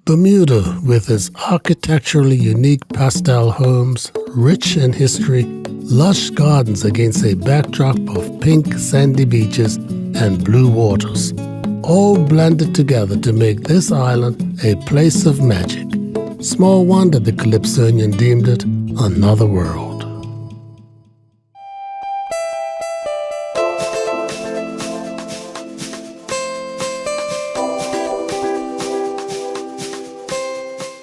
Bermuda, with its architecturally unique pastel homes, rich in history, lush gardens against a backdrop of pink sandy beaches and blue waters, all blended together to make this island a place of magic. Small wonder the Calypsonian deemed it another world.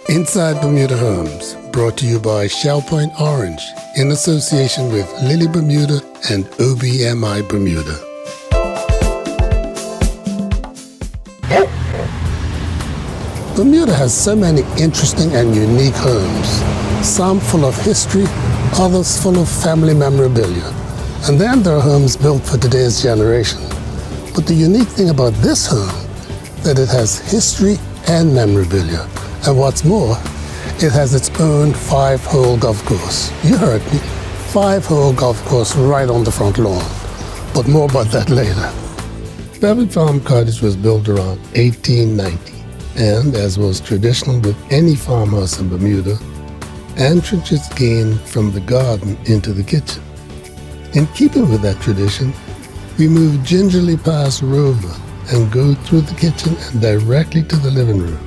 Inside Bermuda Homes, brought to you by Shell Point Orange, in association with Lily Bermuda and OBMI Bermuda. Bermuda has so many interesting and unique homes, some full of history, others full of family memorabilia. And then there are homes built for today's generation. But the unique thing about this home, that it has history and memorabilia. And what's more, it has its own 5-hole golf course. You heard me, 5-hole golf course right on the front lawn. But more about that later. Beverly Farm Cottage was built around 1890, and as was traditional with any farmhouse in Bermuda, entrances gained from the garden into the kitchen. In keeping with that tradition, we move gingerly past Rover and go through the kitchen and directly to the living room.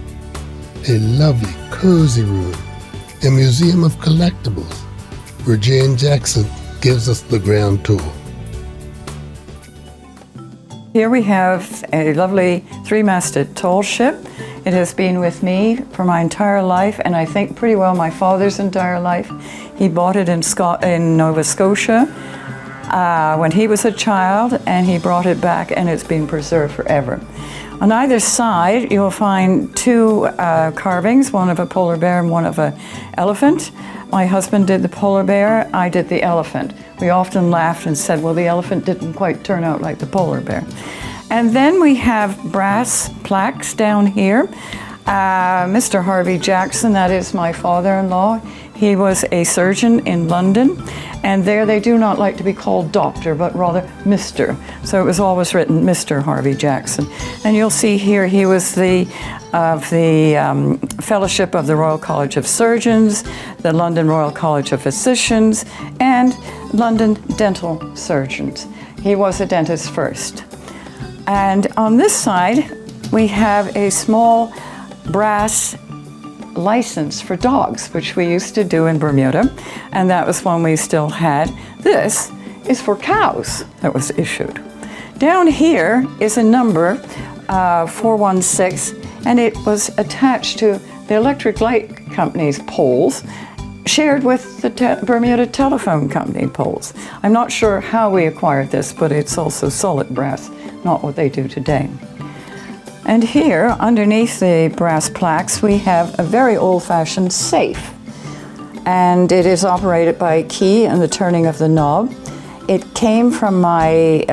A lovely, cozy room, a museum of collectibles, where Jane Jackson gives us the grand tour. Here we have a lovely 3-masted tall ship. It has been with me for my entire life, and I think pretty well my father's entire life. He bought it in Nova Scotia when he was a child, and he brought it back, and it's been preserved forever. On either side, you'll find 2 carvings, one of a polar bear and one of an elephant. My husband did the polar bear, I did the elephant. We often laughed and said, well, the elephant didn't quite turn out like the polar bear. And then we have brass plaques down here. Mr. Harvey Jackson, that is my father-in-law. He was a surgeon in London, and there they do not like to be called doctor, but rather Mr. So it was always written Mr. Harvey Jackson. And you'll see here he was the Fellowship of the Royal College of Surgeons, the London Royal College of Physicians, and London Dental Surgeons. He was a dentist first. And on this side, we have a small brass license for dogs, which we used to do in Bermuda, and that was one we still had. This is for cows that was issued. Down here is a number, 416, and it was attached to the Electric Light Company's poles, shared with the Bermuda Telephone Company poles. I'm not sure how we acquired this, but it's also solid brass, not what they do today. And here, underneath the brass plaques, we have a very old-fashioned safe. And it is operated by a key and the turning of the knob. It came from my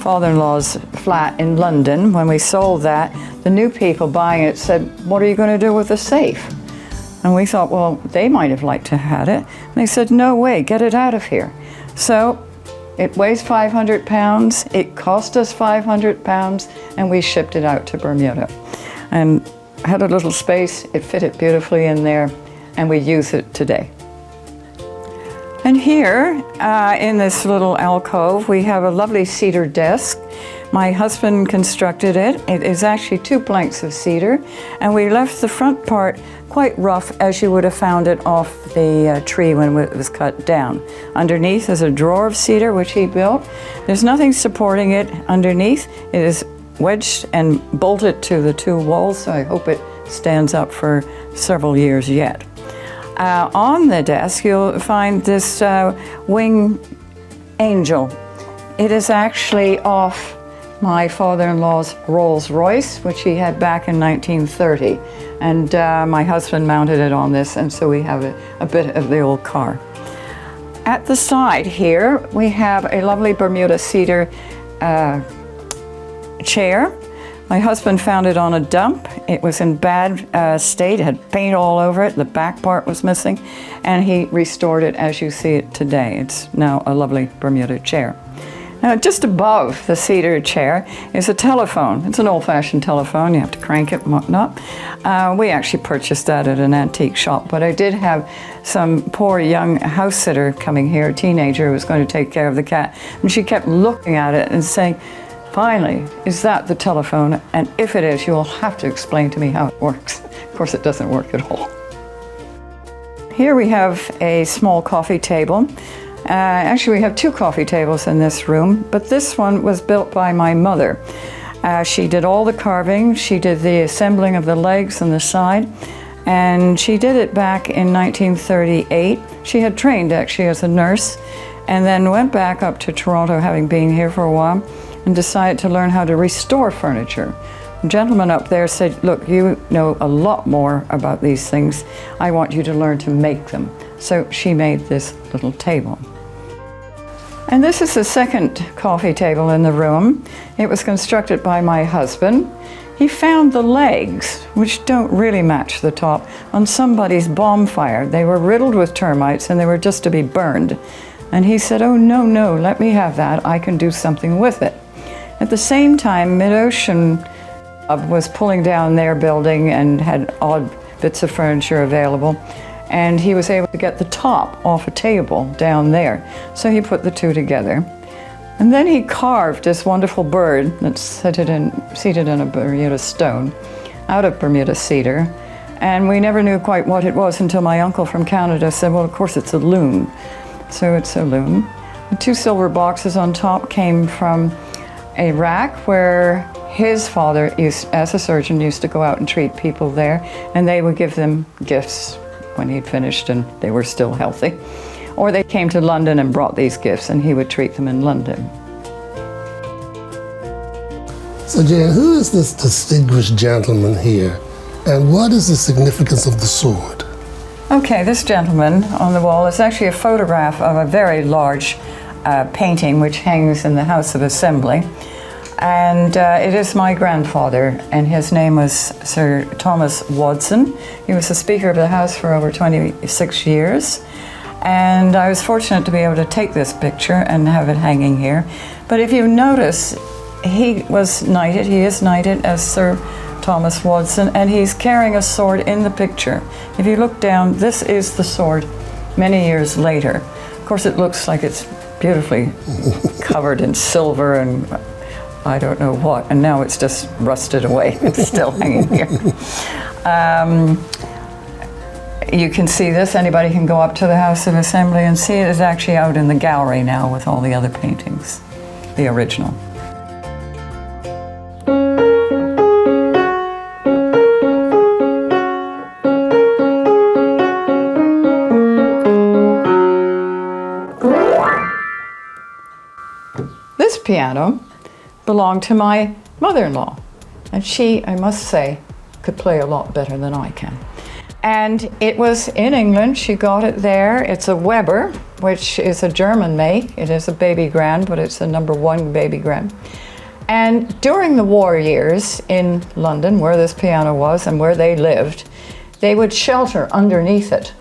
father-in-law's flat in London. When we sold that, the new people buying it said, what are you going to do with the safe? And we thought, well, they might have liked to have it. And they said, no way, get it out of here. So it weighs 500 pounds, it cost us 500 pounds, and we shipped it out to Bermuda. And had a little space, it fitted beautifully in there, and we use it today. And here, in this little alcove, we have a lovely cedar desk. My husband constructed it. It is actually 2 planks of cedar, and we left the front part quite rough, as you would have found it off the tree when it was cut down. Underneath is a drawer of cedar, which he built. There's nothing supporting it underneath. It is wedged and bolted to the 2 walls, so I hope it stands up for several years yet. On the desk, you'll find this wing angel. It is actually off my father-in-law's Rolls Royce, which he had back in 1930. And my husband mounted it on this, and so we have a bit of the old car. At the side here, we have a lovely Bermuda cedar chair. My husband found it on a dump. It was in bad state, it had paint all over it, the back part was missing, and he restored it as you see it today. It's now a lovely Bermuda chair. Just above the cedar chair is a telephone. It's an old-fashioned telephone. You have to crank it and whatnot. We actually purchased that at an antique shop, but I did have some poor young house sitter coming here, a teenager who was going to take care of the cat, and she kept looking at it and saying, "Finally, is that the telephone? And if it is, you'll have to explain to me how it works." Of course, it doesn't work at all. Here we have a small coffee table. Actually, we have two coffee tables in this room, but this one was built by my mother. She did all the carving, she did the assembling of the legs and the side, and she did it back in 1938. She had trained actually as a nurse, and then went back up to Toronto, having been here for a while, and decided to learn how to restore furniture. The gentleman up there said, "Look, you know a lot more about these things. I want you to learn to make them." So she made this little table. And this is the second coffee table in the room. It was constructed by my husband. He found the legs, which don't really match the top, on somebody's bonfire. They were riddled with termites and they were just to be burned. And he said, "Oh, no, let me have that. I can do something with it." At the same time, Mid-Ocean was pulling down their building and had odd bits of furniture available. And he was able to get the top off a table down there. So he put the two together. And then he carved this wonderful bird that's seated in a Bermuda stone out of Bermuda cedar. And we never knew quite what it was until my uncle from Canada said, "Well, of course it's a loon." So it's a loon. The two silver boxes on top came from a rack where his father, as a surgeon, used to go out and treat people there, and they would give them gifts when he'd finished and they were still healthy. Or they came to London and brought these gifts, and he would treat them in London. So Jane, who is this distinguished gentleman here, and what is the significance of the sword? Okay, this gentleman on the wall is actually a photograph of a very large painting which hangs in the House of Assembly. And it is my grandfather, and his name was Sir Thomas Watson. He was the Speaker of the House for over 26 years. And I was fortunate to be able to take this picture and have it hanging here. But if you notice, he was knighted, he is knighted as Sir Thomas Watson, and he's carrying a sword in the picture. If you look down, this is the sword many years later. Of course, it looks like it's beautifully covered in silver and I don't know what, and now it's just rusted away. It's still hanging here. You can see this. Anybody can go up to the House of Assembly and see it. It's actually out in the gallery now with all the other paintings, the original. This piano belonged to my mother-in-law, and she, I must say, could play a lot better than I can. And it was in England. She got it there. It's a Webbe, which is a German make. It is a baby grand, but it's a #1 baby grand. And during the war years in London, where this piano was and where they lived, they would shelter underneath it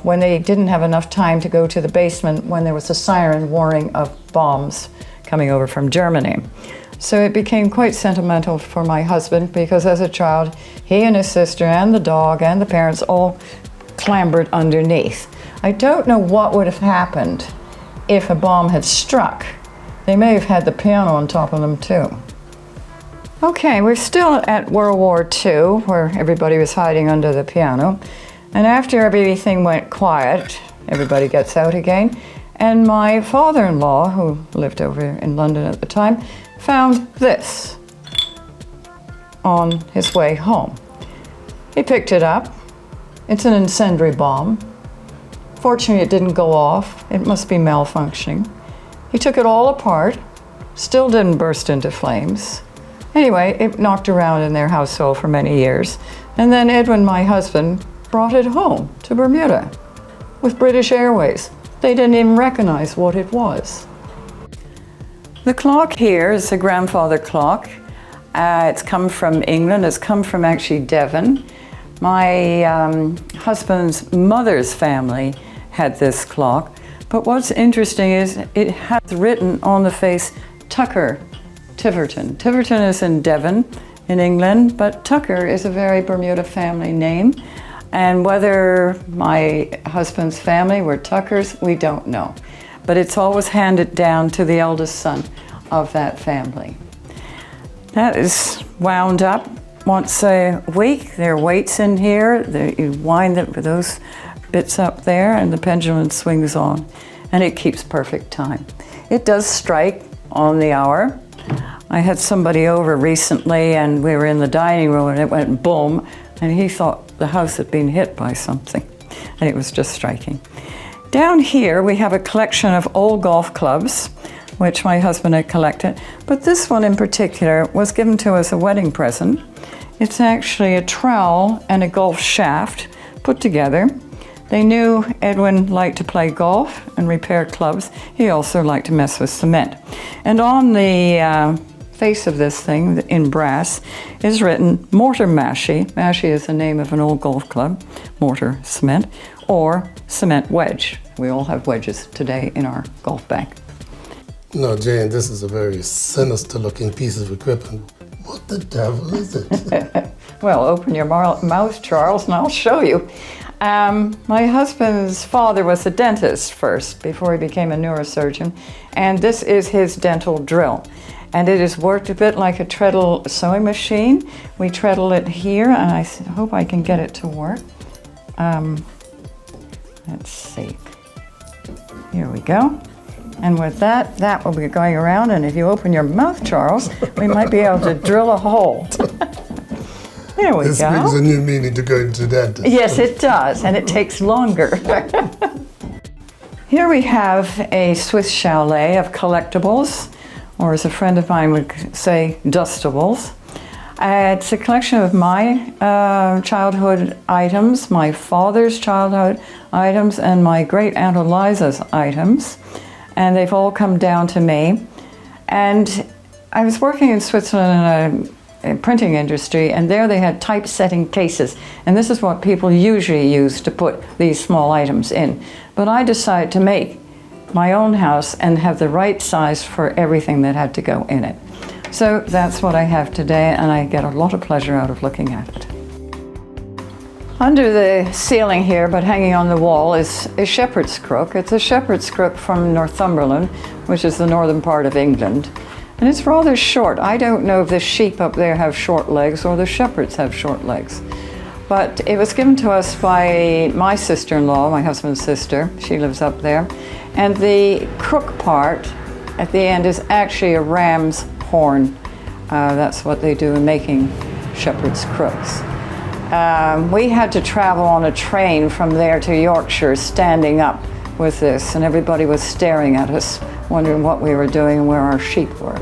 when they didn't have enough time to go to the basement when there was a siren warning of bombs coming over from Germany. So it became quite sentimental for my husband, because as a child, he and his sister and the dog and the parents all clambered underneath. I don't know what would have happened if a bomb had struck. They may have had the piano on top of them too. Okay, we're still at World War II, where everybody was hiding under the piano. And after everything went quiet, everybody gets out again. And my father-in-law, who lived over in London at the time, found this on his way home. He picked it up. It's an incendiary bomb. Fortunately, it didn't go off. It must be malfunctioning. He took it all apart, still didn't burst into flames. Anyway, it knocked around in their household for many years. And then Edwin, my husband, brought it home to Bermuda with British Airways. They didn't even recognize what it was. The clock here is a grandfather clock. It's come from England. It's come from actually Devon. My husband's mother's family had this clock, But what's interesting is it has written on the face Tucker Tiverton. Tiverton is in Devon in England, but Tucker is a very Bermuda family name. And whether my husband's family were Tuckers, we don't know. But it's always handed down to the eldest son of that family. That is wound up once a week. There are weights in here. You wind those bits up there and the pendulum swings on, and it keeps perfect time. It does strike on the hour. I had somebody over recently and we were in the dining room and it went boom, and he thought the house had been hit by something, and it was just striking. Down here we have a collection of old golf clubs, which my husband had collected, but this one in particular was given to us as a wedding present. It's actually a trowel and a golf shaft put together. They knew Edwin liked to play golf and repair clubs. He also liked to mess with cement. And on the face of this thing, in brass, is written mortar mashie. Mashie is the name of an old golf club, mortar, cement, or cement wedge. We all have wedges today in our golf bag. No, Jane, this is a very sinister looking piece of equipment. What the devil is it? Well, open your mouth, Charles, and I'll show you. My husband's father was a dentist first, before he became a neurosurgeon, and this is his dental drill. And it has worked a bit like a treadle sewing machine. We treadle it here, and I hope I can get it to work. Let's see. Here we go. And with that will be going around, and if you open your mouth, Charles, we might be able to drill a hole. There we go. This brings a new meaning to going to dentist. Yes, it does, and it takes longer. Here we have a Swiss chalet of collectibles, or as a friend of mine would say, dustables. It's a collection of my childhood items, my father's childhood items, and my great Aunt Eliza's items. And they've all come down to me. And I was working in Switzerland in a printing industry, and there they had typesetting cases. And this is what people usually use to put these small items in. But I decided to make my own house and have the right size for everything that had to go in it. So that's what I have today, and I get a lot of pleasure out of looking at it. Under the ceiling here, but hanging on the wall, is a shepherd's crook. It's a shepherd's crook from Northumberland, which is the northern part of England. And it's rather short. I don't know if the sheep up there have short legs or the shepherds have short legs. But it was given to us by my sister-in-law, my husband's sister. She lives up there. And the crook part at the end is actually a ram's horn. That's what they do in making shepherd's crooks. We had to travel on a train from there to Yorkshire standing up with this, and everybody was staring at us, wondering what we were doing and where our sheep were.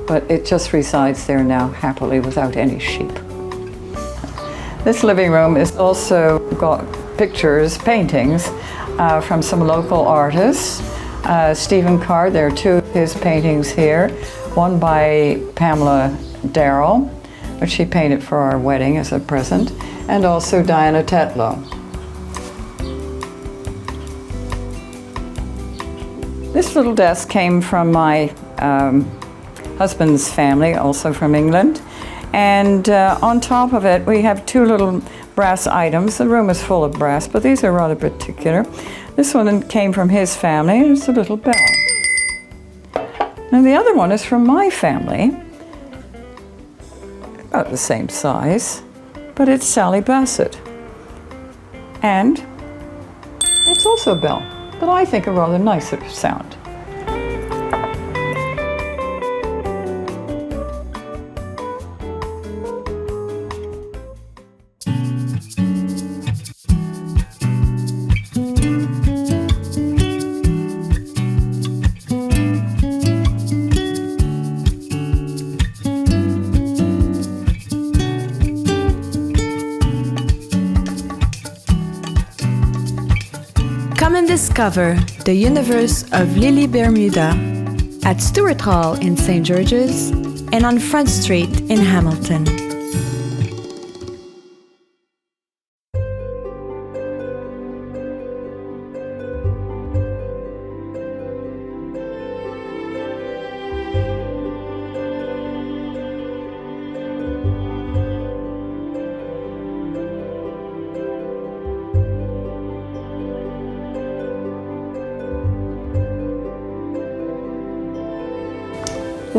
But it just resides there now happily without any sheep. This living room has also got pictures, paintings from some local artists. Stephen Card, there are two of his paintings here, one by Pamela Darrell, which she painted for our wedding as a present, and also Diana Tetlow. This little desk came from my husband's family, also from England. And on top of it, we have two little brass items. The room is full of brass, but these are rather particular. This one came from his family, and it's a little bell. Now the other one is from my family, about the same size, but it's Sally Bassett. And it's also a bell, but I think a rather nicer sound. Come and discover the universe of Lily Bermuda at Stewart Hall in St. George's and on Front Street in Hamilton.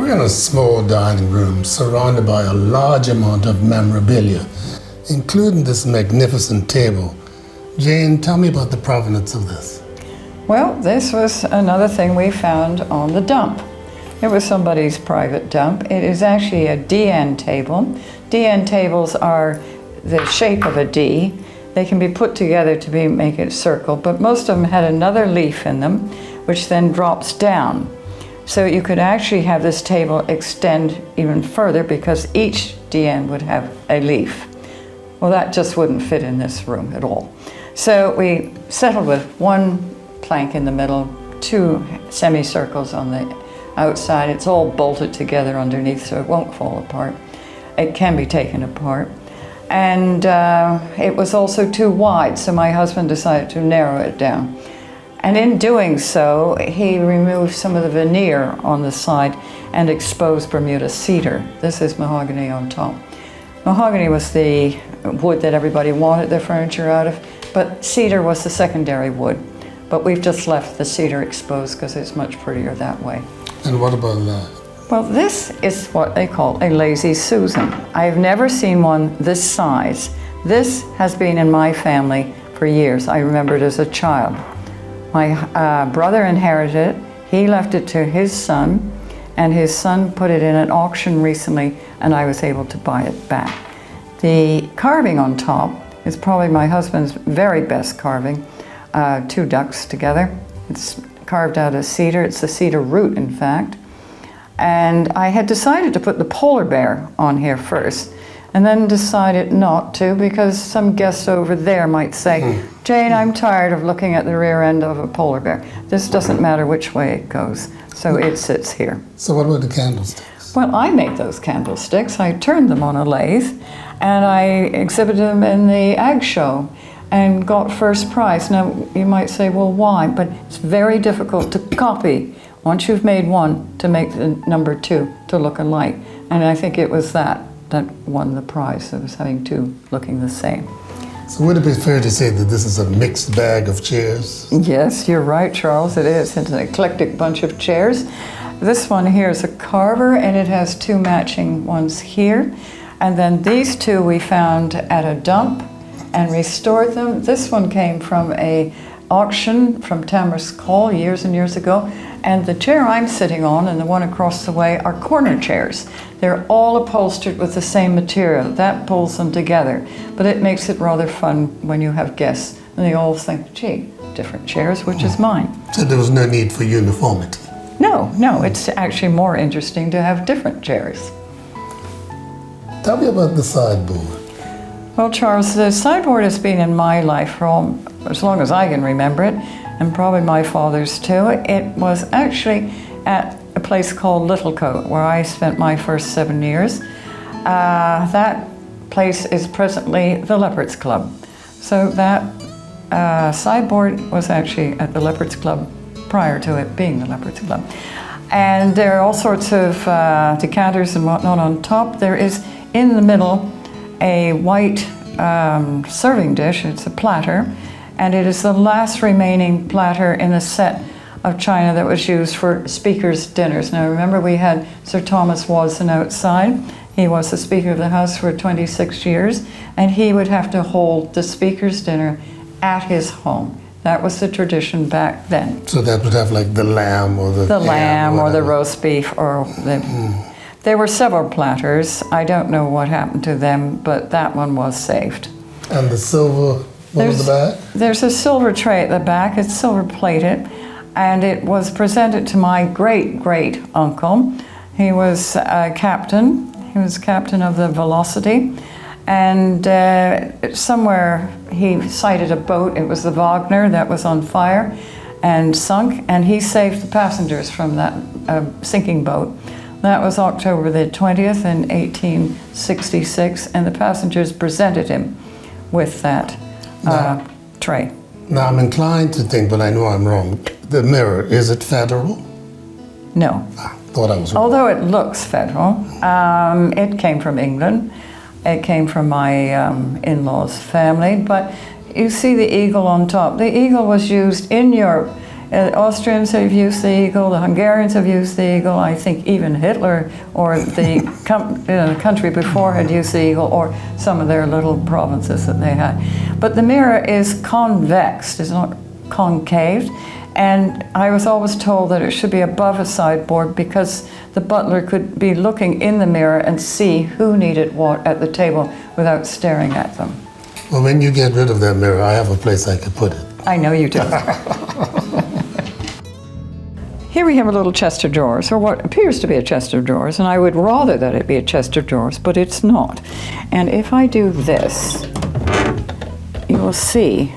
We're in a small dining room surrounded by a large amount of memorabilia, including this magnificent table. Jane, tell me about the provenance of this. Well, this was another thing we found on the dump. It was somebody's private dump. It is actually a DN table. DN tables are the shape of a D. They can be put together to make it a circle, but most of them had another leaf in them, which then drops down. So you could actually have this table extend even further because each DN would have a leaf. Well, that just wouldn't fit in this room at all. So we settled with one plank in the middle, two semicircles on the outside. It's all bolted together underneath so it won't fall apart. It can be taken apart. And it was also too wide, so my husband decided to narrow it down. And in doing so, he removed some of the veneer on the side and exposed Bermuda cedar. This is mahogany on top. Mahogany was the wood that everybody wanted their furniture out of, but cedar was the secondary wood. But we've just left the cedar exposed because it's much prettier that way. And what about that? Well, this is what they call a Lazy Susan. I've never seen one this size. This has been in my family for years. I remember it as a child. My brother inherited it. He left it to his son, and his son put it in an auction recently, and I was able to buy it back. The carving on top is probably my husband's very best carving. Two ducks together. It's carved out of cedar. It's the cedar root, in fact. And I had decided to put the polar bear on here first, and then decided not to because some guest over there might say, Jane, I'm tired of looking at the rear end of a polar bear. This doesn't matter which way it goes, so it sits here. So what about the candlesticks? Well, I made those candlesticks. I turned them on a lathe, and I exhibited them in the ag show and got first prize. Now, you might say, well, why? But it's very difficult to copy, once you've made one, to make the number two to look alike. And I think it was that won the prize. It was having two looking the same. So would it be fair to say that this is a mixed bag of chairs? Yes, you're right, Charles. It is. It's an eclectic bunch of chairs. This one here is a carver, and it has two matching ones here. And then these two we found at a dump and restored them. This one came from an auction from Tamara's Call years and years ago. And the chair I'm sitting on and the one across the way are corner chairs. They're all upholstered with the same material. That pulls them together. But it makes it rather fun when you have guests. And they all think, gee, different chairs, which is mine. So there was no need for uniformity? No, it's actually more interesting to have different chairs. Tell me about the sideboard. Well, Charles, the sideboard has been in my life for as long as I can remember it, and probably my father's too. It was actually at a place called Littlecote, where I spent my first 7 years. That place is presently the Leopards Club. So that sideboard was actually at the Leopards Club prior to it being the Leopards Club. And there are all sorts of decanters and whatnot on top. There is, in the middle, a white serving dish. It's a platter, and it is the last remaining platter in a set of china that was used for speakers' dinners. Now remember, we had Sir Thomas Watson outside. He was the Speaker of the House for 26 years, and he would have to hold the speaker's dinner at his home. That was the tradition back then. So that would have like the lamb or the lamb or the roast beef or the... There were several platters. I don't know what happened to them, but that one was saved. And the silver one at the back? There's a silver tray at the back. It's silver plated, and it was presented to my great uncle. He was a captain. He was captain of the Velocity, and somewhere he sighted a boat. It was the Wagner that was on fire and sunk, and he saved the passengers from that sinking boat. That was October the 20th in 1866, and the passengers presented him with that tray. Now I'm inclined to think, but I know I'm wrong, the mirror, is it federal? No. Thought I was wrong. Although it looks federal, it came from England. It came from my in-laws' family, but you see the eagle on top. The eagle was used in Europe Austrians have used the eagle, the Hungarians have used the eagle, I think even Hitler or the country before had used the eagle, or some of their little provinces that they had. But the mirror is convex, it's not concave, and I was always told that it should be above a sideboard because the butler could be looking in the mirror and see who needed what at the table without staring at them. Well, when you get rid of that mirror, I have a place I could put it. I know you do. Here we have a little chest of drawers, or what appears to be a chest of drawers, and I would rather that it be a chest of drawers, but it's not. And if I do this, you will see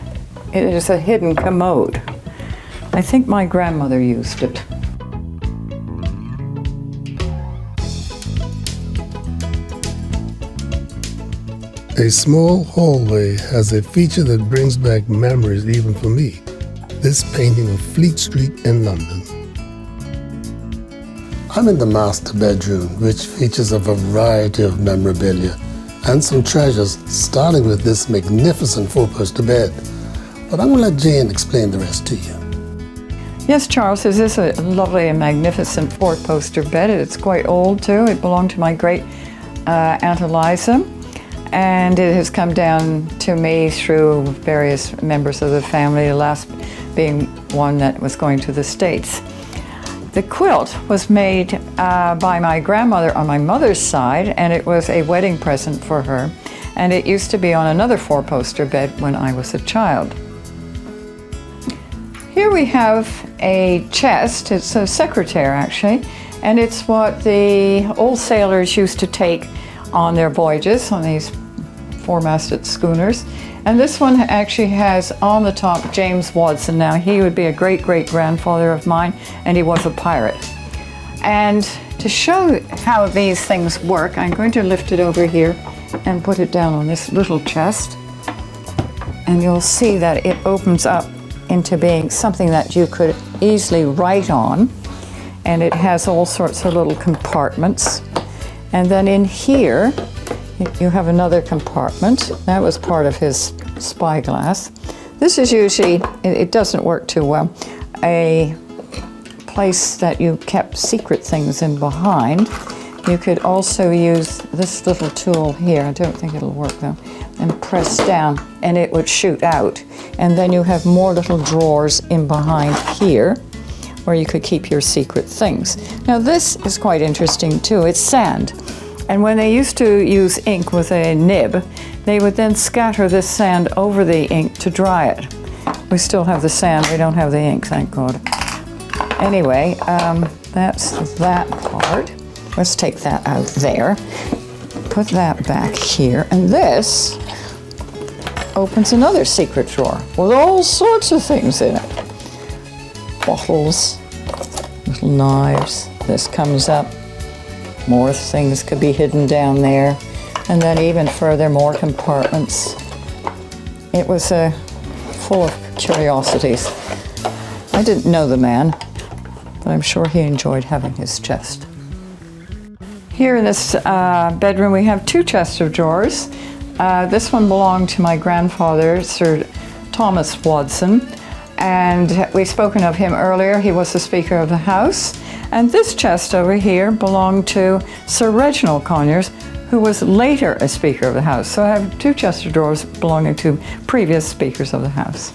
it is a hidden commode. I think my grandmother used it. A small hallway has a feature that brings back memories even for me. This painting of Fleet Street in London. I'm in the master bedroom, which features a variety of memorabilia and some treasures, starting with this magnificent four-poster bed. But I'm going to let Jane explain the rest to you. Yes, Charles, this is a lovely and magnificent four-poster bed. It's quite old, too. It belonged to my great Aunt Eliza. And it has come down to me through various members of the family, the last being one that was going to the States. The quilt was made by my grandmother on my mother's side, and it was a wedding present for her. And it used to be on another four-poster bed when I was a child. Here we have a chest. It's a secretaire, actually, and it's what the old sailors used to take on their voyages on these four-masted schooners. And this one actually has on the top James Watson. Now, he would be a great-great-grandfather of mine, and he was a pirate. And to show how these things work, I'm going to lift it over here and put it down on this little chest. And you'll see that it opens up into being something that you could easily write on. And it has all sorts of little compartments. And then in here, you have another compartment. That was part of his spyglass. This is usually, it doesn't work too well, a place that you kept secret things in behind. You could also use this little tool here, I don't think it'll work though, and press down and it would shoot out. And then you have more little drawers in behind here where you could keep your secret things. Now this is quite interesting too, it's sand. And when they used to use ink with a nib, they would then scatter this sand over the ink to dry it. We still have the sand, we don't have the ink, thank God. Anyway, that's that part. Let's take that out there. Put that back here. And this opens another secret drawer with all sorts of things in it. Bottles, little knives. This comes up. More things could be hidden down there. And then even further, more compartments. It was full of curiosities. I didn't know the man, but I'm sure he enjoyed having his chest. Here in this bedroom, we have two chests of drawers. This one belonged to my grandfather, Sir Thomas Watson, and we've spoken of him earlier. He was the Speaker of the House. And this chest over here belonged to Sir Reginald Conyers, who was later a Speaker of the House. So I have two chests of drawers belonging to previous Speakers of the House.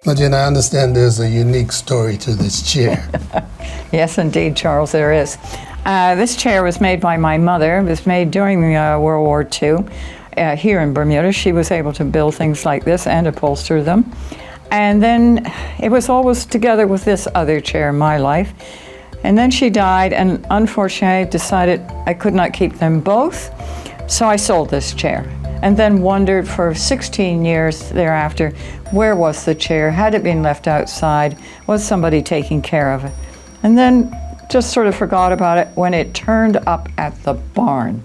Now, Jane, I understand there's a unique story to this chair. Yes, indeed, Charles, there is. This chair was made by my mother. It was made during World War II here in Bermuda. She was able to build things like this and upholster them. And then it was always together with this other chair in my life. And then she died, and unfortunately I decided I could not keep them both. So I sold this chair. And then wondered for 16 years thereafter, where was the chair? Had it been left outside? Was somebody taking care of it? And then just sort of forgot about it when it turned up at the barn.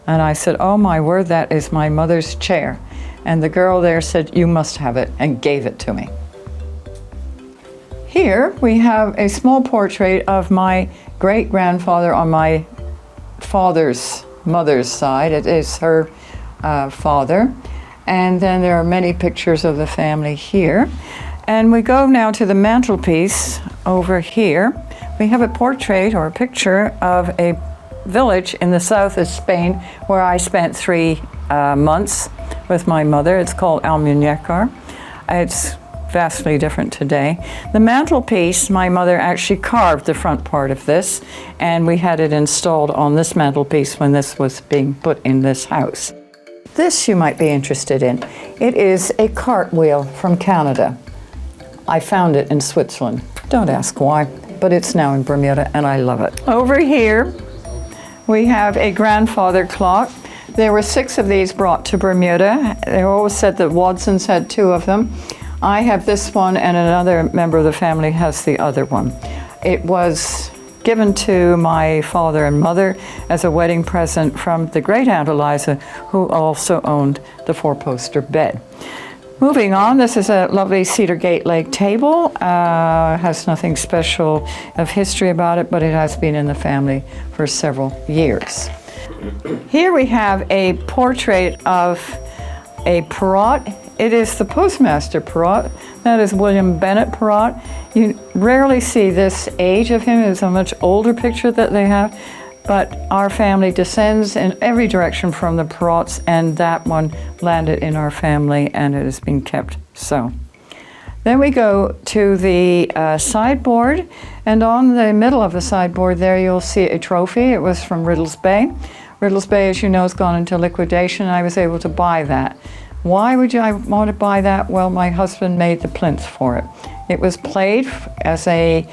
And I said, oh my word, that is my mother's chair. And the girl there said, you must have it, and gave it to me. Here we have a small portrait of my great-grandfather on my father's mother's side. It is her father. And then there are many pictures of the family here. And we go now to the mantelpiece over here. We have a portrait or a picture of a village in the south of Spain where I spent 3 months with my mother. It's called Almuñécar. It's vastly different today. The mantelpiece, my mother actually carved the front part of this, and we had it installed on this mantelpiece when this was being put in this house. This you might be interested in. It is a cartwheel from Canada. I found it in Switzerland. Don't ask why, but it's now in Bermuda and I love it. Over here, we have a grandfather clock. There were 6 of these brought to Bermuda. They always said that Wadsons had 2 of them. I have this one and another member of the family has the other one. It was given to my father and mother as a wedding present from the great Aunt Eliza, who also owned the 4-poster bed. Moving on, this is a lovely cedar gate leg table. Has nothing special of history about it, but it has been in the family for several years. Here we have a portrait of a Perrott. It is the postmaster Perrott. That is William Bennett Perrott. You rarely see this age of him. It's a much older picture that they have, but our family descends in every direction from the Perrotts, and that one landed in our family, and it has been kept so. Then we go to the sideboard, and on the middle of the sideboard there you'll see a trophy. It was from Riddles Bay. Riddles Bay, as you know, has gone into liquidation. I was able to buy that. Why would I want to buy that? Well, my husband made the plinth for it. It was played as a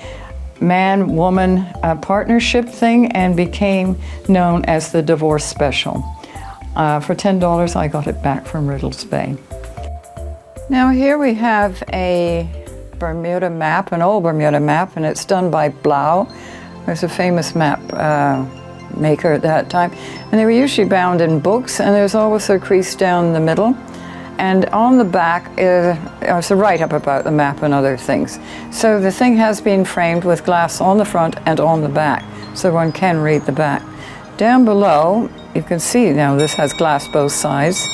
man-woman partnership thing and became known as the divorce special. For $10, I got it back from Riddles Bay. Now here we have a Bermuda map, an old Bermuda map, and it's done by Blau. There's a famous map maker at that time. And they were usually bound in books, and there's always a crease down the middle. And on the back is a write-up about the map and other things. So the thing has been framed with glass on the front and on the back, so one can read the back. Down below, you can see now this has glass both sides,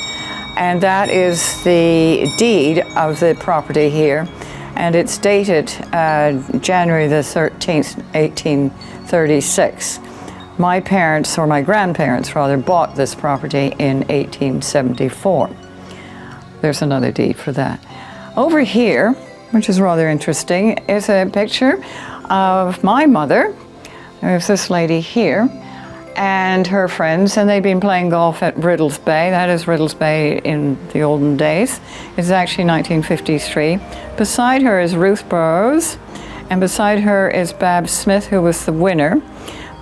and that is the deed of the property here, and it's dated January the 13th, 1836. My parents, or my grandparents rather, bought this property in 1874. There's another deed for that. Over here, which is rather interesting, is a picture of my mother. There's this lady here and her friends, and they've been playing golf at Riddles Bay. That is Riddles Bay in the olden days. It's actually 1953. Beside her is Ruth Burroughs, and beside her is Babs Smith, who was the winner.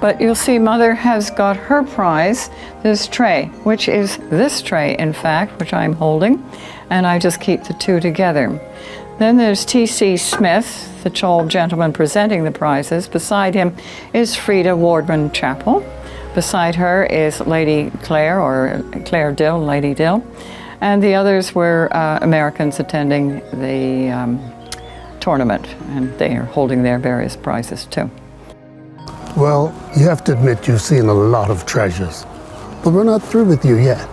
But you'll see Mother has got her prize, this tray, which is this tray, in fact, which I'm holding, and I just keep the two together. Then there's T.C. Smith, the tall gentleman presenting the prizes. Beside him is Frida Wardman Chappell. Beside her is Lady Clare, or Clare Dill, Lady Dill. And the others were Americans attending the tournament, and they are holding their various prizes too. Well, you have to admit you've seen a lot of treasures, but we're not through with you yet.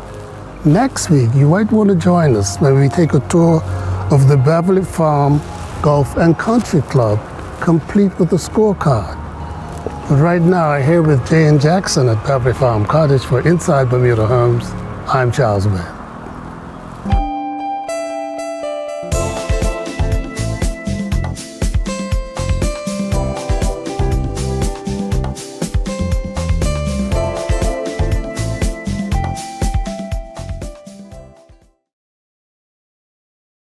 Next week, you might want to join us when we take a tour of the Beverly Farm Golf and Country Club, complete with a scorecard. But right now, I'm here with Jay and Jackson at Beverly Farm Cottage for Inside Bermuda Homes. I'm Charles Webbe.